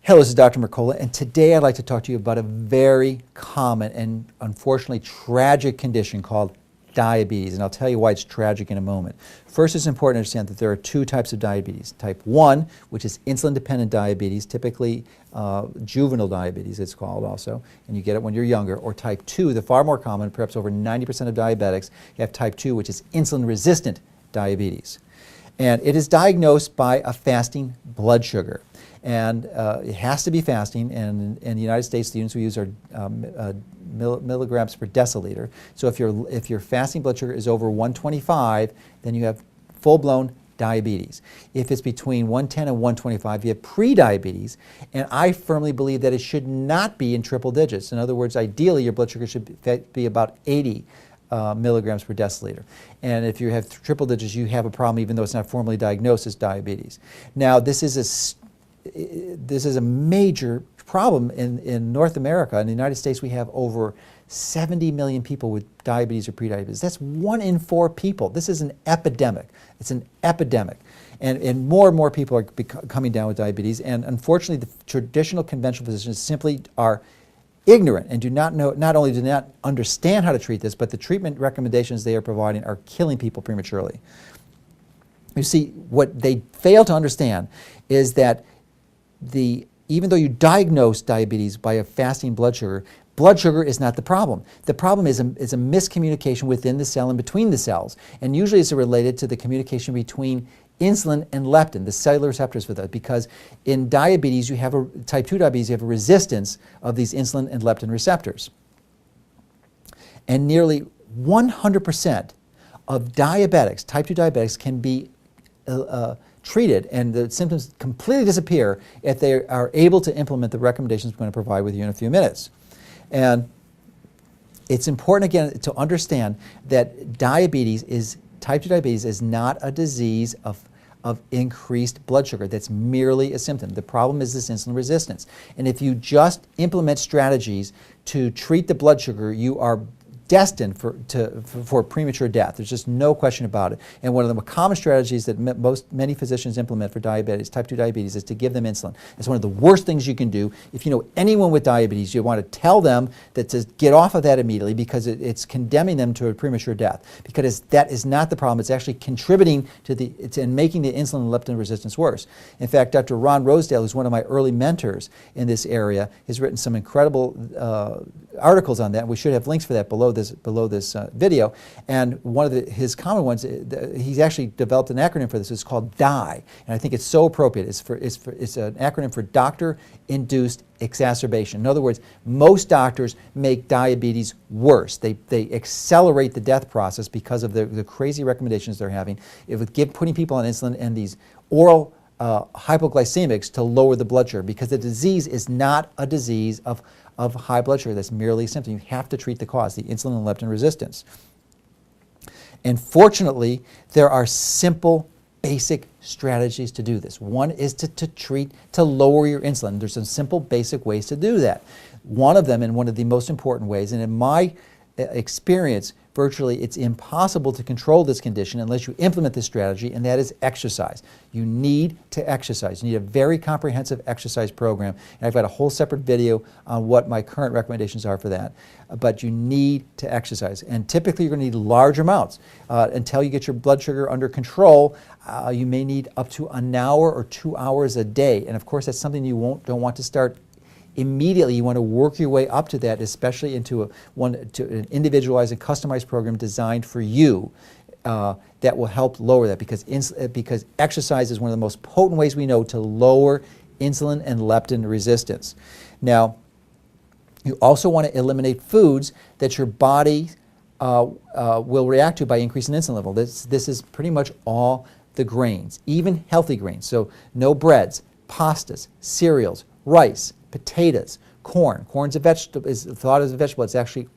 Hello, this is Dr. Mercola, and today I'd like to talk to you about a very common and unfortunately tragic condition called diabetes, and I'll tell you why it's tragic in a moment. First, it's important to understand that there are two types of diabetes. Type 1, which is insulin-dependent diabetes, typically juvenile diabetes it's called also, and you get it when you're younger, or type 2, the far more common, perhaps over 90% of diabetics, you have type 2, which is insulin-resistant diabetes. And it is diagnosed by a fasting blood sugar. And it has to be fasting, and in the United States, the units we use are milligrams per deciliter. So if your fasting blood sugar is over 125, then you have full-blown diabetes. If it's between 110 and 125, you have pre-diabetes, and I firmly believe that it should not be in triple digits. In other words, ideally, your blood sugar should be about 80 milligrams per deciliter. And if you have triple digits, you have a problem even though it's not formally diagnosed as diabetes. Now, this is a major problem in North America. In the United States, we have over 70 million people with diabetes or prediabetes. That's 1 in 4 people. This is an epidemic. It's an epidemic. And more people are coming down with diabetes. And unfortunately, the traditional conventional physicians simply are ignorant and do not know, not only do not understand how to treat this, but the treatment recommendations they are providing are killing people prematurely. You see, what they fail to understand is that even though you diagnose diabetes by a fasting blood sugar is not the problem. The problem is a miscommunication within the cell and between the cells, and usually it's related to the communication between insulin and leptin, the cellular receptors for that, because in diabetes, type 2 diabetes, you have a resistance of these insulin and leptin receptors. And nearly 100% of diabetics, type 2 diabetics, can be treated and the symptoms completely disappear if they are able to implement the recommendations we're going to provide with you in a few minutes. And it's important again to understand that type 2 diabetes is not a disease of increased blood sugar. That's merely a symptom. The problem is this insulin resistance. And if you just implement strategies to treat the blood sugar, you are destined for premature death. There's just no question about it. And one of the common strategies that many physicians implement for diabetes, type 2 diabetes, is to give them insulin. It's one of the worst things you can do. If you know anyone with diabetes, you want to tell them that to get off of that immediately, because it's condemning them to a premature death. Because that is not the problem. It's actually contributing to making the insulin and leptin resistance worse. In fact, Dr. Ron Rosedale, who's one of my early mentors in this area, has written some incredible articles on that. We should have links for that below this video. And one of his common ones, he's actually developed an acronym for this. It's called DIE, and I think it's so appropriate. It's an acronym for doctor-induced exacerbation. In other words, most doctors make diabetes worse. They accelerate the death process because of the crazy recommendations they're having. Putting people on insulin and these oral hypoglycemics to lower the blood sugar, because the disease is not a disease of high blood sugar. That's merely a symptom. You have to treat the cause, the insulin and leptin resistance. And fortunately, there are simple, basic strategies to do this. One is to lower your insulin. There's some simple, basic ways to do that. One of them, and one of the most important ways, and in my experience, virtually it's impossible to control this condition unless you implement this strategy, and that is exercise. You need to exercise. You need a very comprehensive exercise program, and I've got a whole separate video on what my current recommendations are for that. But you need to exercise, and typically you're going to need large amounts. Until you get your blood sugar under control, you may need up to an hour or 2 hours a day, and of course that's something you don't want to start immediately. You want to work your way up to that, especially into an individualized and customized program designed for you that will help lower that, because exercise is one of the most potent ways we know to lower insulin and leptin resistance. Now, you also want to eliminate foods that your body will react to by increasing insulin level. This is pretty much all the grains, even healthy grains. So no breads, pastas, cereals, rice, potatoes, corn. Corn's is thought as a vegetable. It's actually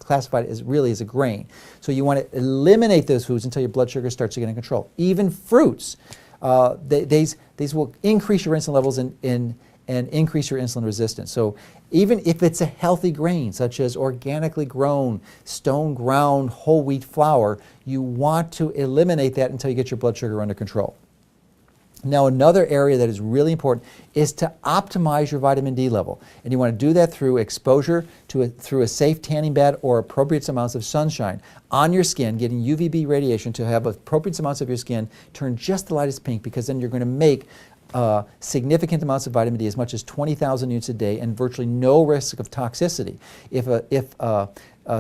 classified as a grain. So you want to eliminate those foods until your blood sugar starts to get in control. Even fruits, these will increase your insulin levels and increase your insulin resistance. So even if it's a healthy grain, such as organically grown, stone ground whole wheat flour, you want to eliminate that until you get your blood sugar under control. Now, another area that is really important is to optimize your vitamin D level. And you want to do that through exposure through a safe tanning bed or appropriate amounts of sunshine on your skin, getting UVB radiation to have appropriate amounts of your skin turn just the lightest pink, because then you're going to make significant amounts of vitamin D, as much as 20,000 units a day, and virtually no risk of toxicity. If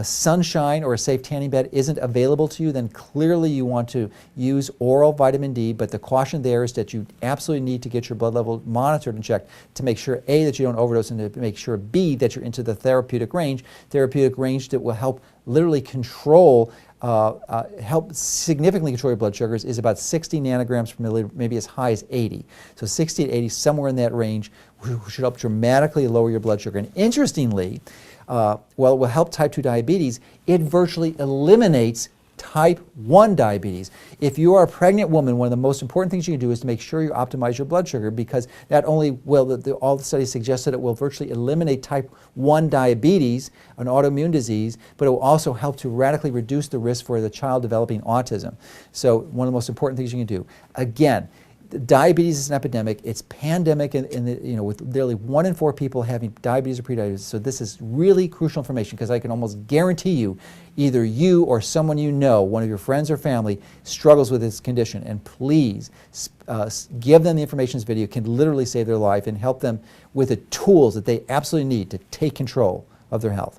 sunshine or a safe tanning bed isn't available to you, then clearly you want to use oral vitamin D, but the caution there is that you absolutely need to get your blood level monitored and checked to make sure, A, that you don't overdose, and to make sure, B, that you're into the therapeutic range that will help literally control, help significantly control your blood sugars, is about 60 nanograms per milliliter, maybe as high as 80. So 60 to 80, somewhere in that range, should help dramatically lower your blood sugar. And interestingly, while it will help type 2 diabetes, it virtually eliminates type 1 diabetes. If you are a pregnant woman, one of the most important things you can do is to make sure you optimize your blood sugar, because not only will all the studies suggest that it will virtually eliminate type 1 diabetes, an autoimmune disease, but it will also help to radically reduce the risk for the child developing autism. So one of the most important things you can do. Again, diabetes is an epidemic. It's pandemic, with nearly 1 in 4 people having diabetes or prediabetes. So this is really crucial information, because I can almost guarantee you, either you or someone you know, one of your friends or family, struggles with this condition. And please give them the information. This video can literally save their life and help them with the tools that they absolutely need to take control of their health.